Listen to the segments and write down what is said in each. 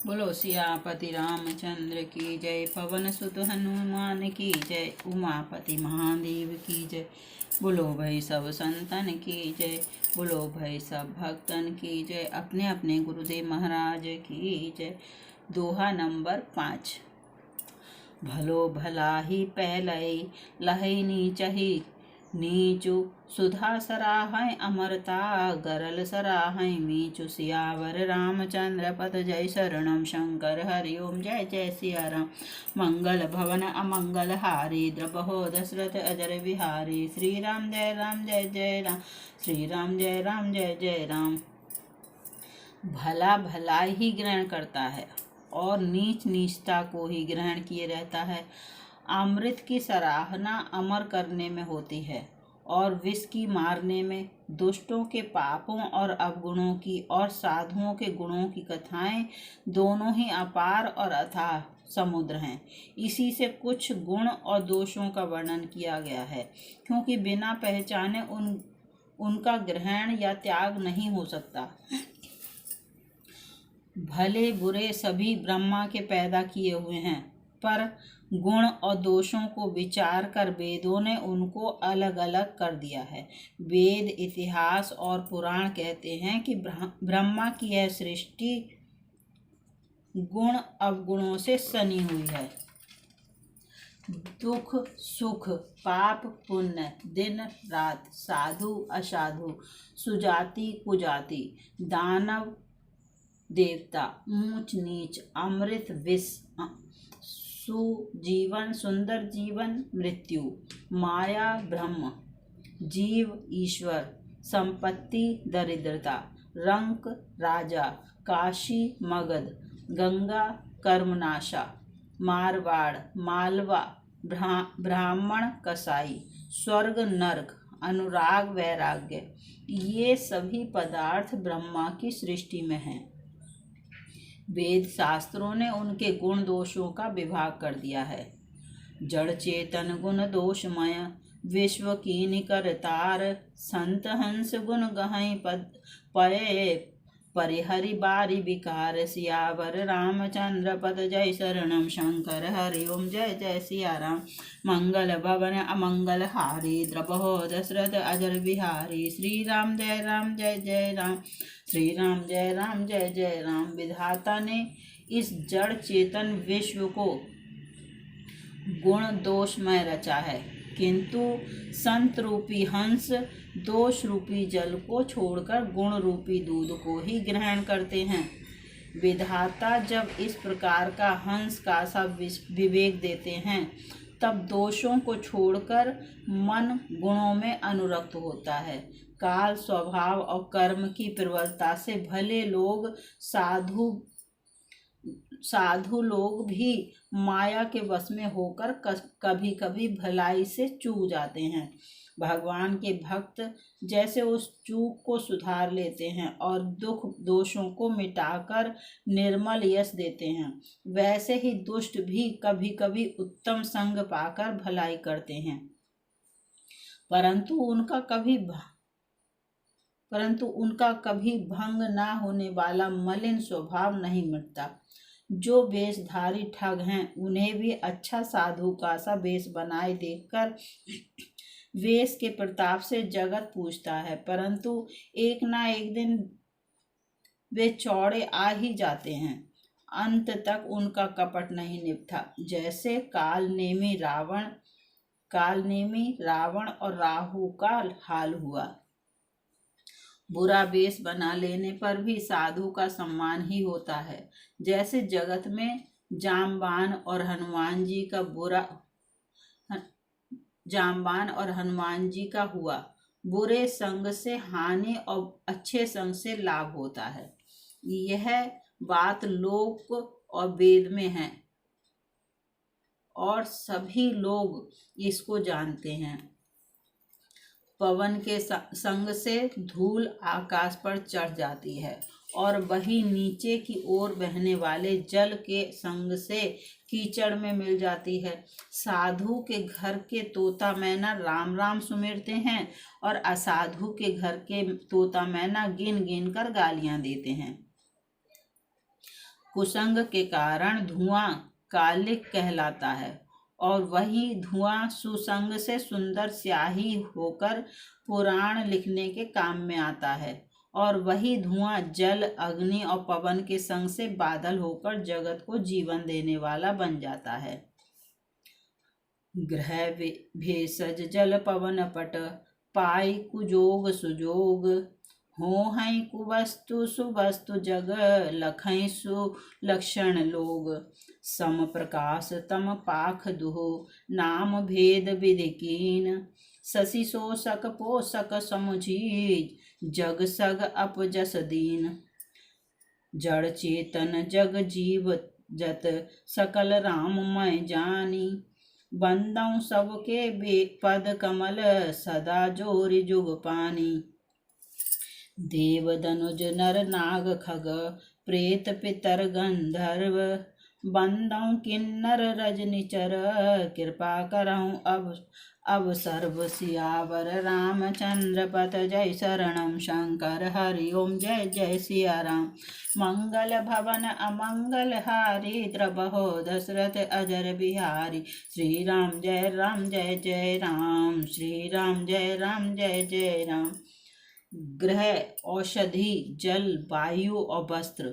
बोलो सियापति रामचंद्र की जय। पवन सुत हनुमान की जय। उमापति महादेव की जय। बोलो भाई सब संतन की जय। बोलो भाई सब भक्तन की जय। अपने अपने गुरुदेव महाराज की जय। दोहा नंबर 5। भलो भला ही पहलई लहई नीचही नीचु सुधा सराहै अमरता गरल सराहै मीचु। सियावर रामचंद्र पद जय शरणम शंकर हरिओम जय जय सिया राम। मंगल भवन अमंगल हारी द्रबहो दशरथ अजर बिहारी। श्री राम जय जय राम। श्री राम जय जय राम। भला भला ही ग्रहण करता है और नीच नीचता को ही ग्रहण किए रहता है। अमृत की सराहना अमर करने में होती है और विष की मारने में। दुष्टों के पापों और अवगुणों की और साधुओं के गुणों की कथाएं दोनों ही अपार और अथाह समुद्र हैं। इसी से कुछ गुण और दोषों का वर्णन किया गया है, क्योंकि बिना पहचाने उनका ग्रहण या त्याग नहीं हो सकता। भले बुरे सभी ब्रह्मा के पैदा किए हुए हैं, पर गुण और दोषों को विचार कर वेदों ने उनको अलग अलग कर दिया है। वेद, इतिहास और पुराण कहते हैं कि ब्रह्मा की यह सृष्टि गुण अवगुणों से सनी हुई है। दुख सुख, पाप पुण्य, दिन रात, साधु असाधु, सुजाति कुजाति, दानव देवता, ऊंच नीच, अमृत विष, सुजीवन सुंदर जीवन, मृत्यु, माया ब्रह्म, जीव ईश्वर, संपत्ति दरिद्रता, रंक राजा, काशी मगध, गंगा कर्मनाशा, मारवाड़ मालवा, ब्राह्मण कसाई, स्वर्ग नरक, अनुराग वैराग्य, ये सभी पदार्थ ब्रह्मा की सृष्टि में हैं। वेद शास्त्रों ने उनके गुण दोषों का विभाग कर दिया है। जड़ चेतन गुण दोषमय विश्व कीन करतार। संत हंस गुण गहै पद पये परिहरि बारी विकार। सियावर रामचंद्र पद जय शरणम शंकर हरिओम जय जय सिया राम। मंगल भवन अमंगल हारी द्रबहो दशरथ अजर बिहारी। श्री राम जय जय राम। श्री राम जय जय राम। विधाता ने इस जड़ चेतन विश्व को गुण दोषमय रचा है, किंतु संत रूपी हंस दोष रूपी जल को छोड़कर गुण रूपी दूध को ही ग्रहण करते हैं। विधाता जब इस प्रकार का हंस का सब विवेक देते हैं, तब दोषों को छोड़कर मन गुणों में अनुरक्त होता है। काल स्वभाव और कर्म की प्रवलता से भले लोग साधु लोग भी माया के वश में होकर कभी कभी भलाई से चूक जाते हैं। भगवान के भक्त जैसे उस चूक को सुधार लेते हैं और दुख दोषों को मिटाकर निर्मल यश देते हैं, वैसे ही दुष्ट भी कभी कभी उत्तम संग पाकर भलाई करते हैं, परंतु उनका कभी भंग ना होने वाला मलिन स्वभाव नहीं मिटता। जो वेशधारी ठग हैं, उन्हें भी अच्छा साधु का सा वेश बनाए देखकर वेश के प्रताप से जगत पूजता है, परंतु एक ना एक दिन वे चौड़े आ ही जाते हैं। अंत तक उनका कपट नहीं निभता। जैसे कालनेमी रावण और राहु का हाल हुआ। बुरा वेश बना लेने पर भी साधु का सम्मान ही होता है। जैसे जगत में जामवान और हनुमान जी का हुआ। बुरे संग से हानि और अच्छे संग से लाभ होता है। यह बात लोक और वेद में है और सभी लोग इसको जानते हैं। पवन के संग से धूल आकाश पर चढ़ जाती है और वही नीचे की ओर बहने वाले जल के संग से कीचड़ में मिल जाती है। साधु के घर के तोता मैना राम राम सुमिरते हैं और असाधु के घर के तोता मैना गिन गिन कर गालियां देते हैं। कुसंग के कारण धुआं कालिक कहलाता है और वही धुआं सुसंग से सुंदर स्याही होकर पुराण लिखने के काम में आता है और वही धुआं जल अग्नि और पवन के संग से बादल होकर जगत को जीवन देने वाला बन जाता है। ग्रह भेषज जल पवन पट पाई कुजोग सुजोग हो हैं कुवस्तु सुवस्तु जग लखै सुलक्षण लोग सम प्रकाश तम पाख दुहो नाम भेद विधिकीन शशि शोषक पोषक समुझीज जग सग अपजस दीन जड़ चेतन जग जीव जत सकल राम मैं जानी बंदौ सबके पद कमल सदा जोरि जुग पानी देव दनुज नर नाग खग प्रेत पितर गंधर्व बंदौ किन्नर रजनिचर कृपा करऊँ अब सर्व सियावर रामचंद्र पत जय शरणम शंकर हरि ओम जय जय सिया राम मंगल भवन अमंगल हारी द्रबहो दशरथ अजर बिहारी श्री राम जय जय राम श्री राम जय जय राम। ग्रह औषधि जल वायु और वस्त्र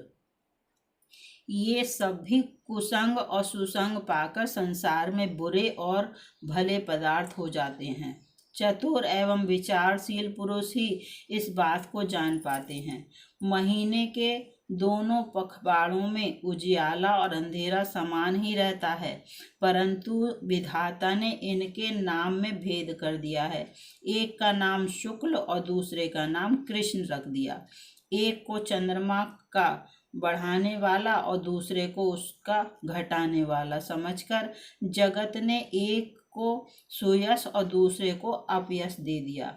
ये सभी कुसंग और सुसंग पाकर संसार में बुरे और भले पदार्थ हो जाते हैं। चतुर एवं विचारशील पुरुष ही इस बात को जान पाते हैं। महीने के दोनों पखवाड़ों में उजियाला और अंधेरा समान ही रहता है, परंतु विधाता ने इनके नाम में भेद कर दिया है। एक का नाम शुक्ल और दूसरे का नाम कृष्ण रख दिया। एक को चंद्रमा का बढ़ाने वाला और दूसरे को उसका घटाने वाला समझकर जगत ने एक को सुयश और दूसरे को अपयश दे दिया।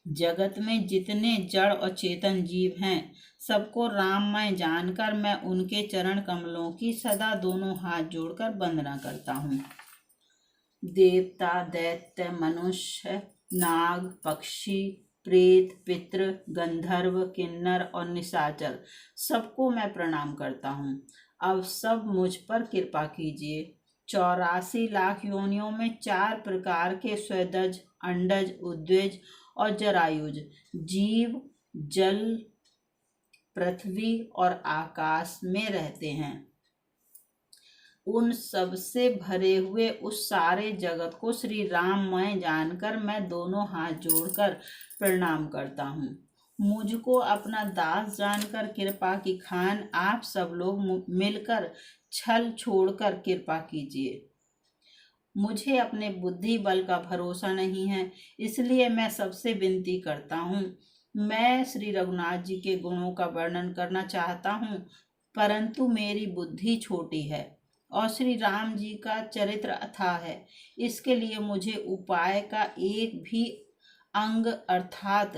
जगत में जितने जड़ और चेतन जीव हैं सबको राममय जानकर मैं उनके चरण कमलों की सदा दोनों हाथ जोड़कर वंदना करता हूँ। देवता दैत्य मनुष्य नाग पक्षी प्रेत पितृ गंधर्व किन्नर और निशाचर सबको मैं प्रणाम करता हूँ। अब सब मुझ पर कृपा कीजिए। 84 लाख योनियों में 4 प्रकार के स्वेदज अंडज उद्वेज और जरायुज जीव जल पृथ्वी और आकाश में रहते हैं। उन सब से भरे हुए उस सारे जगत को श्री राममय जानकर मैं दोनों हाथ जोड़कर प्रणाम करता हूँ। मुझको अपना दास जानकर कृपा की खान आप सब लोग मिलकर छल छोड़कर कृपा कीजिए। मुझे अपने बुद्धि बल का भरोसा नहीं है, इसलिए मैं सबसे विनती करता हूँ। मैं श्री रघुनाथ जी के गुणों का वर्णन करना चाहता हूँ, परंतु मेरी बुद्धि छोटी है और श्री राम जी का चरित्र अथाह है। इसके लिए मुझे उपाय का एक भी अंग अर्थात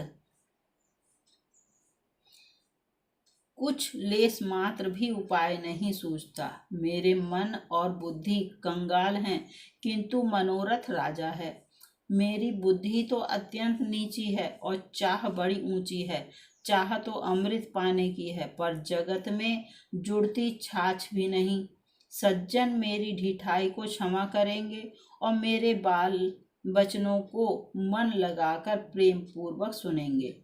कुछ लेस मात्र भी उपाय नहीं सूझता। मेरे मन और बुद्धि कंगाल हैं, किंतु मनोरथ राजा है। मेरी बुद्धि तो अत्यंत नीची है और चाह बड़ी ऊंची है। चाह तो अमृत पाने की है, पर जगत में जुड़ती छाछ भी नहीं। सज्जन मेरी ढिठाई को क्षमा करेंगे और मेरे बाल वचनों को मन लगाकर प्रेम पूर्वक सुनेंगे।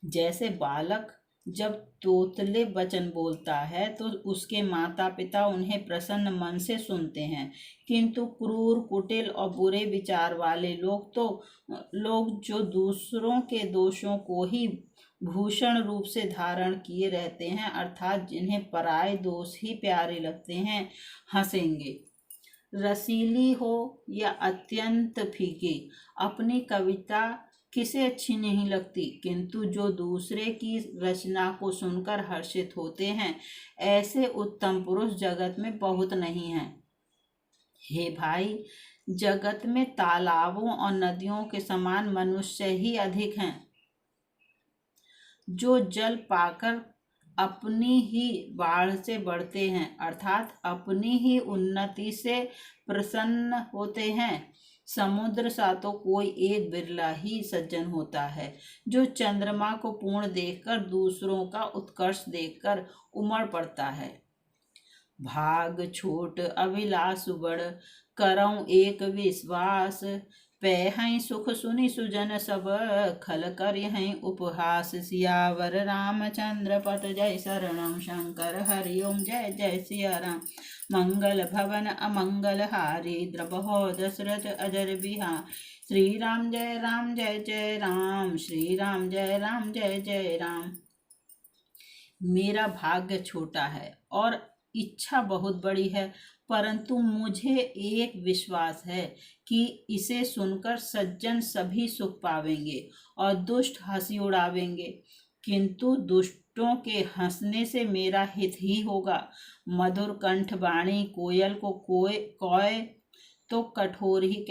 जैसे बालक जब तोतले वचन बोलता है तो उसके माता पिता उन्हें प्रसन्न मन से सुनते हैं, किंतु क्रूर कुटिल और बुरे विचार वाले लोग जो दूसरों के दोषों को ही भूषण रूप से धारण किए रहते हैं, अर्थात जिन्हें पराये दोष ही प्यारे लगते हैं, हंसेंगे। रसीली हो या अत्यंत फीकी, अपनी कविता किसे अच्छी नहीं लगती, किंतु जो दूसरे की रचना को सुनकर हर्षित होते हैं, ऐसे उत्तम पुरुष जगत में बहुत नहीं हैं। हे भाई, जगत में तालाबों और नदियों के समान मनुष्य ही अधिक हैं, जो जल पाकर अपनी ही बाढ़ से बढ़ते हैं, अर्थात अपनी ही उन्नति से प्रसन्न होते हैं। समुद्र सा तो कोई एक बिरला ही सज्जन होता है जो चंद्रमा को पूर्ण देखकर दूसरों का उत्कर्ष देखकर उमड़ पड़ता है। भाग छोट अभिलाष बड़, करऊं एक विश्वास, पै सुख सुनि सुजन सब, खल कर उपहास। सियावर रामचंद्र पत जय शरणम, शंकर हरिओम जय जय सिया राम। मंगल भवन अमंगल हारी, द्रबहो दशरथ अजर बिहार। श्री राम जय जय राम, श्री राम जय जय राम। मेरा भाग्य छोटा है और इच्छा बहुत बड़ी है, परंतु मुझे एक विश्वास है कि इसे सुनकर सज्जन सभी सुख पावेंगे और दुष्ट हंसी उड़ावेंगे, किंतु दुष्टों के हंसने से मेरा हित ही होगा। मधुर कंठ वाणी कोयल को कोय तो कठोर ही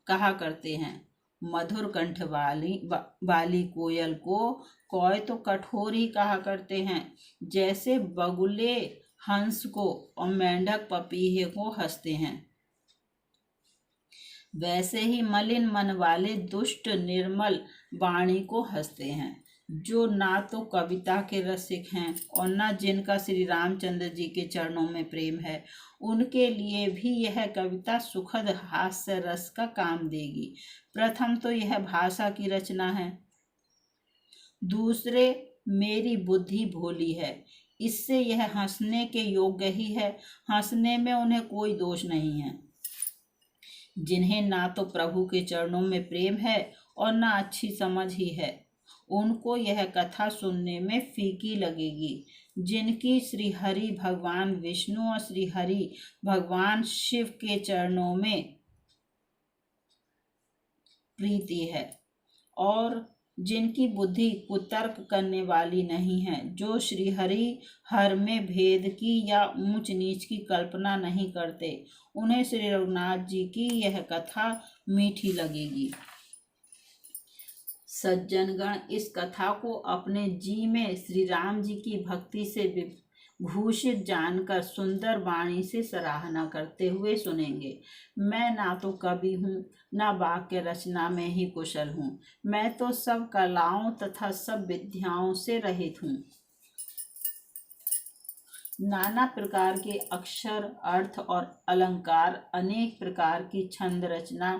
कहा करते हैं। मधुर कंठ वाली कोयल को कोय तो कठोर ही कहा करते हैं। जैसे बगुले हंस को और मेंढक पपीहे को हंसते हैं, वैसे ही मलिन मन वाले दुष्ट निर्मल वाणी को हंसते हैं। जो ना तो कविता के रसिक हैं और ना जिनका श्री रामचंद्र जी के चरणों में प्रेम है, उनके लिए भी यह कविता सुखद हास्य रस का काम देगी। प्रथम तो यह भाषा की रचना है, दूसरे मेरी बुद्धि भोली है, इससे यह हंसने के योग्य ही है। हंसने में उन्हें कोई दोष नहीं है। जिन्हें ना तो प्रभु के चरणों में प्रेम है और ना अच्छी समझ ही है, उनको यह कथा सुनने में फीकी लगेगी। जिनकी श्री हरि भगवान विष्णु और श्री हरि भगवान शिव के चरणों में प्रीति है और जिनकी बुद्धि कुतर्क करने वाली नहीं है, जो श्री हरि हर में भेद की या ऊंच नीच की कल्पना नहीं करते, उन्हें श्री रघुनाथ जी की यह कथा मीठी लगेगी। सज्जनगण इस कथा को अपने जी में श्री राम जी की भक्ति से भूषित जानकर सुंदर वाणी से सराहना करते हुए सुनेंगे। मैं ना तो कवि हूँ, ना वाक्य रचना में ही कुशल हूँ। मैं तो सब कलाओं तथा सब विद्याओं से रहित हूँ। नाना प्रकार के अक्षर, अर्थ और अलंकार, अनेक प्रकार की छंद रचना,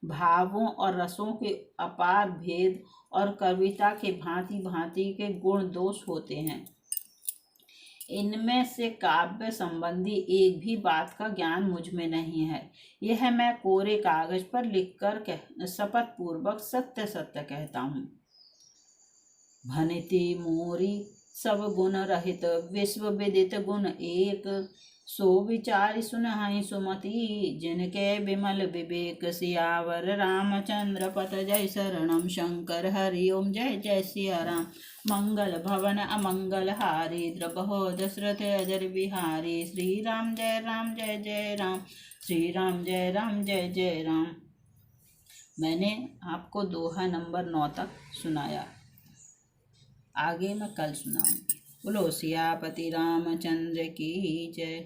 भावों और रसों के अपार भेद और कविता के भांति भांति के गुण दोष होते हैं। इनमें से काव्य संबंधी एक भी बात का ज्ञान मुझ में नहीं है। यह मैं कोरे कागज पर लिखकर शपथ पूर्वक सत्य सत्य कहता हूँ। भनिति मोरी सब गुण रहित, विश्व विदित गुण एक, सो विचार सुनहि सुमति, जिनके विमल विवेक। सियावर रामचंद्र पत जय शरणम, शंकर हरिओम जय जय सिया राम। मंगल भवन अमंगल हारी, द्रबहो दशरथ अजर बिहारी। श्री राम जय जय राम, श्री राम जय जय राम। मैंने आपको दोहा नंबर 9 तक सुनाया, आगे मैं कल सुनाऊंगी। बोलो सियापति रामचंद्र की जय।